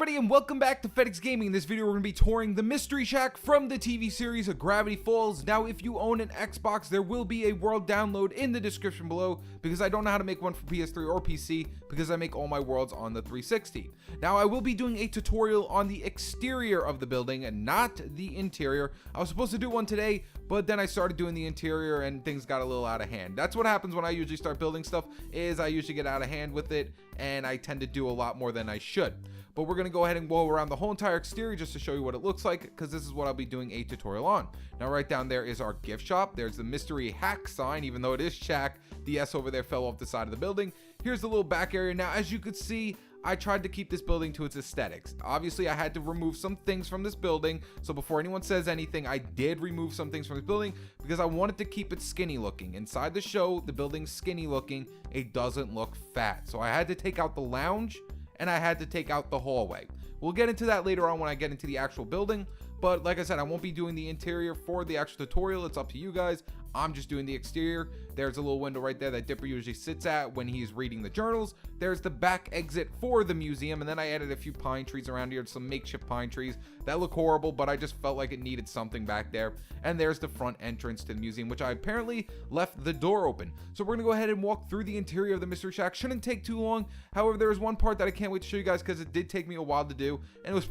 everybody, and welcome back to FedEx Gaming. In this video, we're going to be touring the Mystery Shack from the TV series Gravity Falls. Now, if you own an Xbox, there will be a world download in the description below, because I don't know how to make one for PS3 or PC, because I make all my worlds on the 360. Now, I will be doing a tutorial on the exterior of the building, and not the interior. I was supposed to do one today, but then I started doing the interior, and things got a little out of hand. That's what happens when I usually start building stuff, is I usually get out of hand with it, and I tend to do a lot more than I should. But we're going to go ahead and go around the whole entire exterior just to show you what it looks like, because this is what I'll be doing a tutorial on. Now, right down there is our gift shop. There's the mystery hack sign. Even though it is Shack, the S over there fell off the side of the building. Here's the little back area. Now, as you could see, I tried to keep this building to its aesthetics. Obviously, I had to remove some things from this building. So before anyone says anything, I did remove some things from this building because I wanted to keep it skinny looking. Inside the show, the building's skinny looking. It doesn't look fat. So I had to take out the lounge and I had to take out the hallway. We'll get into that later on when I get into the actual building. But like I said, I won't be doing the interior for the actual tutorial. It's up to you guys. I'm just doing the exterior. There's a little window right there that Dipper usually sits at when he's reading the journals. There's the back exit for the museum, and then I added a few pine trees around here, some makeshift pine trees that look horrible, but I just felt like it needed something back there. And there's the front entrance to the museum, which I apparently left the door open. So we're gonna go ahead and walk through the interior of the Mystery Shack. Shouldn't take too long. However, there is one part that I can't wait to show you guys because it did take me a while to do, and it was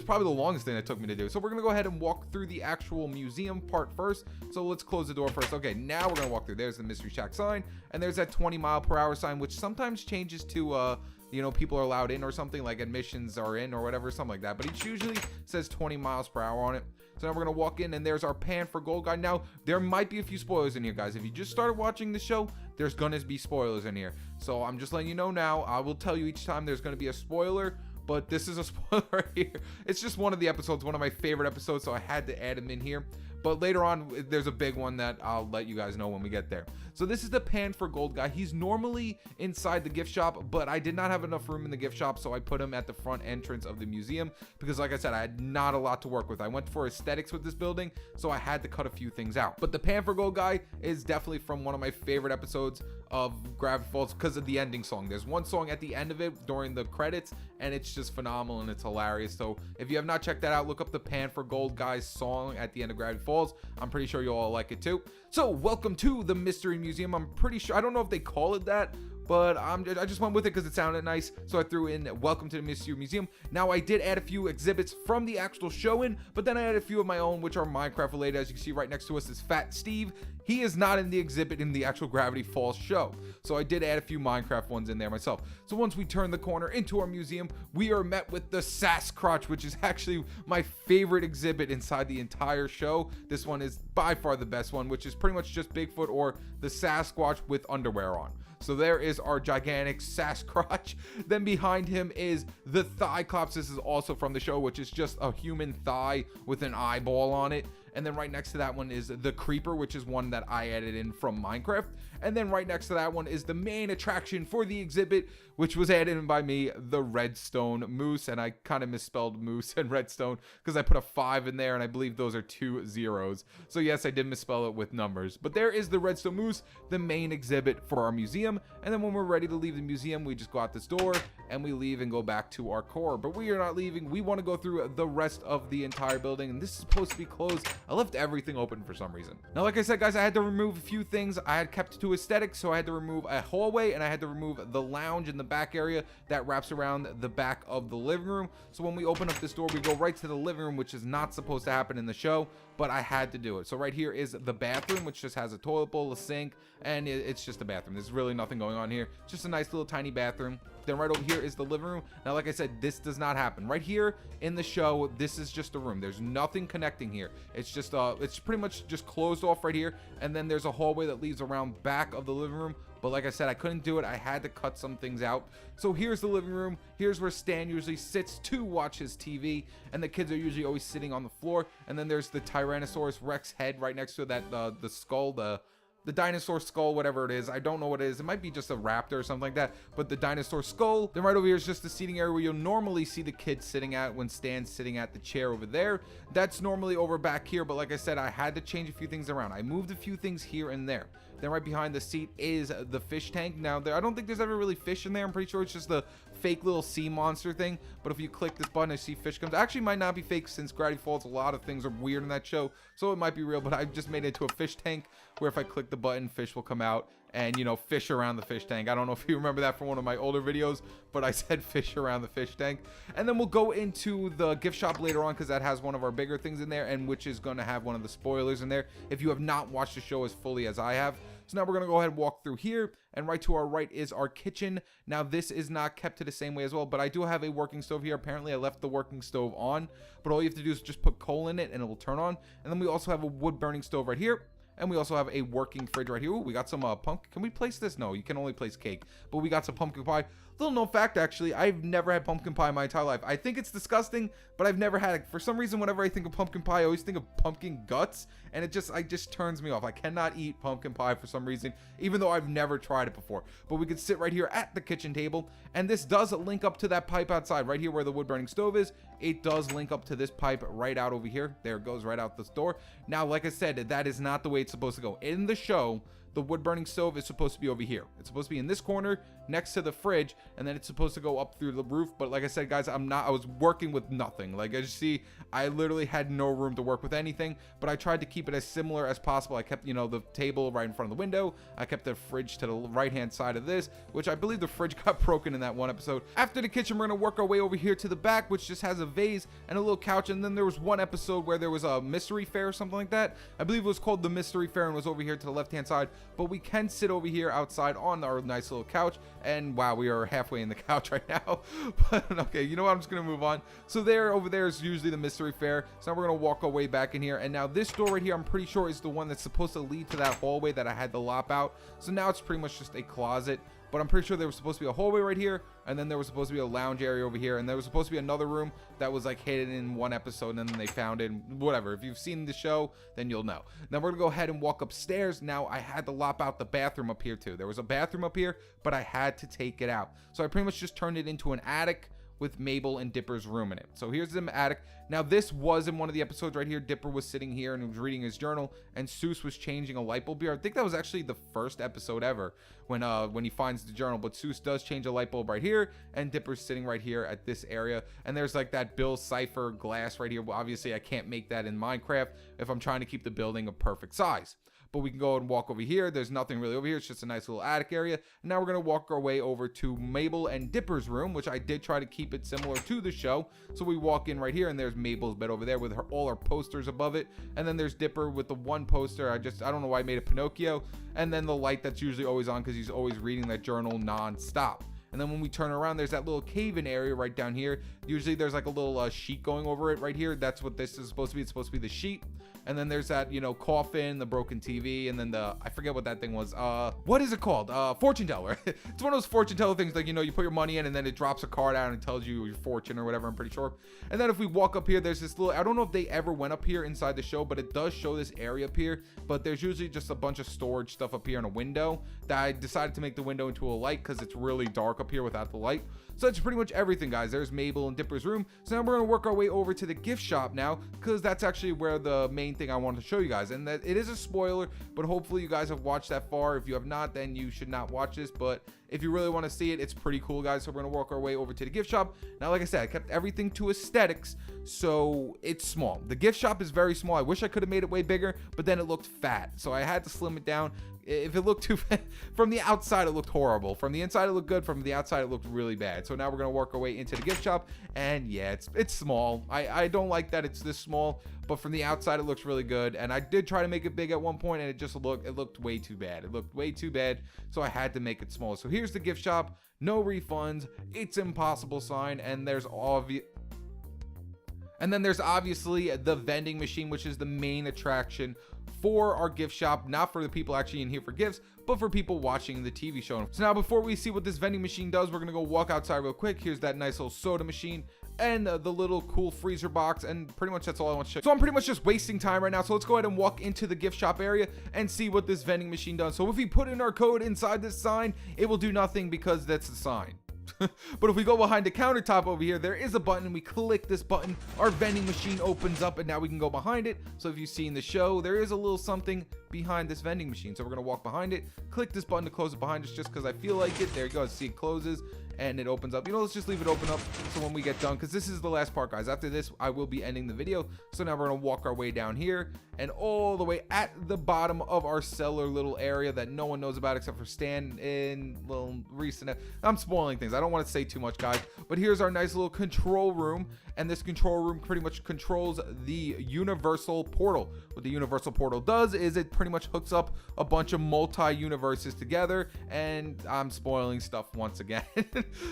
probably the longest thing that took me to do. So we're gonna go ahead and walk through the actual museum part first. So let's close the door first. Okay, now we're gonna walk through. There's the Mystery Shack sign, and there's that 20-mile-per-hour sign, which sometimes changes to you know, people are allowed in or something, like admissions are in or whatever, something like that, but it usually says 20 miles per hour on it. So now we're gonna walk in, and there's our pan for gold guy. Now there might be a few spoilers in here, guys. If you just started watching the show, there's gonna be spoilers in here, so I'm just letting you know now. I will tell you each time there's gonna be a spoiler, but this is a spoiler right here. It's just one of the episodes, one of my favorite episodes, so I had to add him in here. But later on, there's a big one that I'll let you guys know when we get there. So this is the pan for gold guy. He's normally inside the gift shop, but I did not have enough room in the gift shop, so I put him at the front entrance of the museum because, like I said, I had not a lot to work with. I went for aesthetics with this building, so I had to cut a few things out. But the pan for gold guy is definitely from one of my favorite episodes of Gravity Falls because of the ending song. There's one song at the end of it during the credits, and it's just phenomenal and it's hilarious. So if you have not checked that out, look up the pan for gold guy's song at the end of Gravity Falls. I'm pretty sure you'll all like it too. So welcome to the Mystery Museum. I'm pretty sure, I don't know if they call it that, but I just went with it because it sounded nice, so I threw in welcome to the Mystery Museum. Now, I did add a few exhibits from the actual show in, but then I added a few of my own, which are Minecraft related. As you can see right next to us is Fat Steve. He is not in the exhibit in the actual Gravity Falls show, so I did add a few Minecraft ones in there myself. So once we turn the corner into our museum, we are met with the Sasquatch, which is actually my favorite exhibit inside the entire show. This one is by far the best one, which is pretty much just Bigfoot or the Sasquatch with underwear on. So there is our gigantic Sasquatch. Then behind him is the Thigh-Clops. This is also from the show, which is just a human thigh with an eyeball on it. And then right next to that one is the Creeper, which is one that I added in from Minecraft. And then right next to that one is the main attraction for the exhibit, which was added in by me, the Redstone Moose. And I kind of misspelled moose and redstone because I put a 5 in there, and I believe those are 2 zeros. So yes, I did misspell it with numbers. But there is the Redstone Moose, the main exhibit for our museum. And then when we're ready to leave the museum, we just go out this door and we leave and go back to our core. But we are not leaving. We want to go through the rest of the entire building, and this is supposed to be closed. I left everything open for some reason. Now, like I said, guys, I had to remove a few things. I had kept to aesthetics, so I had to remove a hallway, and I had to remove the lounge in the back area that wraps around the back of the living room. So when we open up this door, we go right to the living room, which is not supposed to happen in the show, but I had to do it. So right here is the bathroom, which just has a toilet bowl, a sink, and it's just a bathroom. There's really nothing going on here. It's just a nice little tiny bathroom. Then right over here is the living room. Now, like I said, this does not happen. Right here in the show, this is just a room. There's nothing connecting here. It's just it's pretty much just closed off right here. And then there's a hallway that leads around back of the living room. But like I said, I couldn't do it. I had to cut some things out. So here's the living room. Here's where Stan usually sits to watch his TV. And the kids are usually always sitting on the floor. And then there's the Tyrannosaurus Rex head right next to that, the skull, the dinosaur skull, whatever it is. I don't know what it is. It might be just a raptor or something like that, but the dinosaur skull. Then right over here is just the seating area where you'll normally see the kids sitting at when Stan's sitting at the chair over there. That's normally over back here, but like I said, I had to change a few things around. I moved a few things here and there. Then right behind the seat is the fish tank. Now, I don't think there's ever really fish in there. I'm pretty sure it's just the fake little sea monster thing, but if you click this button, I see fish comes. Actually might not be fake, since Gravity Falls, a lot of things are weird in that show, so it might be real, but I've just made it into a fish tank where if I click the button, fish will come out and, you know, fish around the fish tank. I don't know if you remember that from one of my older videos, but I said fish around the fish tank. And then we'll go into the gift shop later on, because that has one of our bigger things in there, and which is going to have one of the spoilers in there if you have not watched the show as fully as I have. So now we're going to go ahead and walk through here, and right to our right is our kitchen. Now this is not kept to the same way as well, but I do have a working stove here. Apparently I left the working stove on, but all you have to do is just put coal in it and it will turn on. And then we also have a wood burning stove right here. And we also have a working fridge right here. Ooh, we got some pumpkin. Can we place this? No, you can only place cake. But we got some pumpkin pie. Little known fact, actually, I've never had pumpkin pie in my entire life. I think it's disgusting, but I've never had it. For some reason, whenever I think of pumpkin pie, I always think of pumpkin guts, and it just turns me off. I cannot eat pumpkin pie for some reason, even though I've never tried it before. But we could sit right here at the kitchen table, and this does link up to that pipe outside, right here where the wood burning stove is. It does link up to this pipe right out over here. There it goes, right out this door. Now, like I said, that is not the way it's supposed to go. In the show, the wood burning stove is supposed to be over here. It's supposed to be in this corner next to the fridge, and then it's supposed to go up through the roof. But like I said, guys, I was working with nothing. Like, as you see, I literally had no room to work with anything, but I tried to keep it as similar as possible. I kept, you know, the table right in front of the window. I kept the fridge to the right hand side of this, which I believe the fridge got broken in that one episode. After the kitchen, we're gonna work our way over here to the back, which just has a vase and a little couch. And then there was one episode where there was a mystery fair or something like that. I believe it was called the mystery fair, and was over here to the left hand side. But we can sit over here outside on our nice little couch, and wow, we are halfway in the couch right now. But okay, you know what, I'm just gonna move on. So there, over there is usually the mystery fair. So now we're gonna walk our way back in here, and now this door right here, I'm pretty sure is the one that's supposed to lead to that hallway that I had to lop out. So now it's pretty much just a closet, but I'm pretty sure there was supposed to be a hallway right here, and then there was supposed to be a lounge area over here, and there was supposed to be another room that was like hidden in one episode, and then they found it. Whatever, if you've seen the show, then you'll know. Now we're gonna go ahead and walk upstairs. Now I had to lop out the bathroom up here too. There was a bathroom up here, but I had to take it out, so I pretty much just turned it into an attic with Mabel and Dipper's room in it. So here's the attic. Now this was in one of the episodes right here. Dipper was sitting here and he was reading his journal, and Seuss was changing a light bulb here. I think that was actually the first episode ever when he finds the journal. But Seuss does change a light bulb right here, and Dipper's sitting right here at this area. And there's like that Bill Cipher glass right here. Well, obviously I can't make that in Minecraft if I'm trying to keep the building a perfect size. But we can go and walk over here. There's nothing really over here. It's just a nice little attic area. And now we're going to walk our way over to Mabel and Dipper's room, which I did try to keep it similar to the show. So we walk in right here, and there's Mabel's bed over there with all her posters above it. And then there's Dipper with the one poster. I don't know why I made it Pinocchio. And then the light that's usually always on because he's always reading that journal non-stop. And then when we turn around, there's that little cave-in area right down here. Usually there's like a little sheet going over it right here. That's what this is supposed to be. It's supposed to be the sheet. And then there's that, you know, coffin, the broken TV, and then I forget what that thing was. What is it called? Fortune teller. It's one of those fortune teller things, like, you know, you put your money in and then it drops a card out and it tells you your fortune or whatever, I'm pretty sure. And then if we walk up here, there's this little, I don't know if they ever went up here inside the show, but it does show this area up here. But there's usually just a bunch of storage stuff up here in a window that I decided to make the window into a light because it's really dark up here without the light. So that's pretty much everything, guys. There's Mabel and Dipper's room. So now we're going to work our way over to the gift shop now, because that's actually where the main thing I wanted to show you guys. And that it is a spoiler, but hopefully you guys have watched that far. If you have not, then you should not watch this. But if you really want to see it, it's pretty cool, guys. So we're going to work our way over to the gift shop. Now, like I said, I kept everything to aesthetics, so it's small. The gift shop is very small. I wish I could have made it way bigger, but then it looked fat, so I had to slim it down. If it looked too fat, from the outside it looked horrible. From the inside it looked good. From the outside it looked really bad. So now we're gonna work our way into the gift shop, and yeah, it's small. I don't like that it's this small, but from the outside it looks really good. And I did try to make it big at one point, and it looked way too bad. It looked way too bad, so I had to make it small. So here's the gift shop. No refunds. It's impossible sign, and there's obviously the vending machine, which is the main attraction for our gift shop, not for the people actually in here for gifts, but for people watching the TV show. So now before we see what this vending machine does, we're gonna go walk outside real quick. Here's that nice little soda machine and the little cool freezer box, and pretty much that's all I want to show you. So I'm pretty much just wasting time right now, so let's go ahead and walk into the gift shop area and see what this vending machine does. So if we put in our code inside this sign, it will do nothing because that's the sign. But if we go behind the countertop over here, there is a button, and we click this button, our vending machine opens up, and now we can go behind it. So if you've seen the show, there is a little something behind this vending machine. So we're gonna walk behind it, click this button to close it behind us just because I feel like it. There you go. See, it closes, and it opens up. You know, let's just leave it open up so when we get done, because this is the last part, guys. After this, I will be ending the video. So now we're gonna walk our way down here and all the way at the bottom of our cellar little area that no one knows about except for Stan in little recent. I'm spoiling things. I don't want to say too much, guys, but here's our nice little control room, and this control room pretty much controls the universal portal. What the universal portal does is it pretty much hooks up a bunch of multi-universes together, and I'm spoiling stuff once again.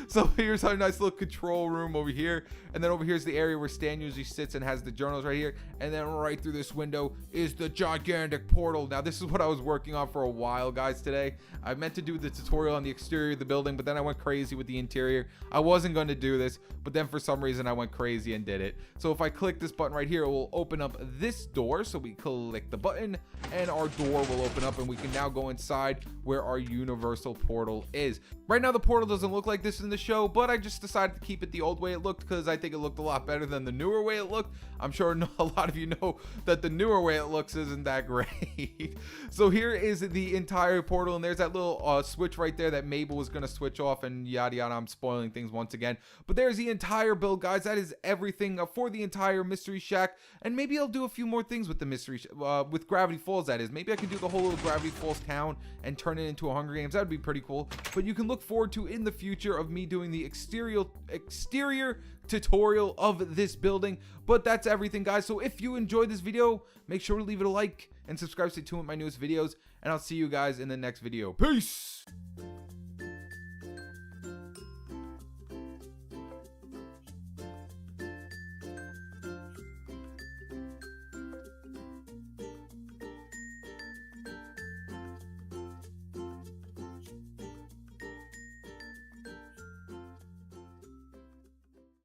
So here's our nice little control room over here, and then over here's the area where Stan usually sits and has the journals right here, and then right through this window is the gigantic portal. Now this is what I was working on for a while, guys. Today I meant to do the tutorial on the exterior of the building, but then I went crazy with the interior. I wasn't going to do this, but then for some reason I went crazy and did it. So if I click this button right here, it will open up this door. So we click the button and our door will open up, and we can now go inside where our universal portal is. Right now the portal doesn't look like this in the show, but I just decided to keep it the old way it looked because I think it looked a lot better than the newer way it looked. I'm sure a lot of you know that the newer way it looks isn't that great. So here is the entire portal, and there's that little switch right there that Mabel was going to switch off, and yada yada. I'm spoiling things once again, but there's the entire build, guys. That is everything for the entire Mystery Shack, and maybe I'll do a few more things with the with Gravity Falls, that is. Maybe I can do the whole little Gravity Falls town and turn it into a Hunger Games. That would be pretty cool. But you can look forward to in the future of me doing the exterior tutorial of this building. But that's everything, guys. So if you enjoyed this video, make sure to leave it a like and subscribe to stay tuned with my newest videos, and I'll see you guys in the next video. Peace.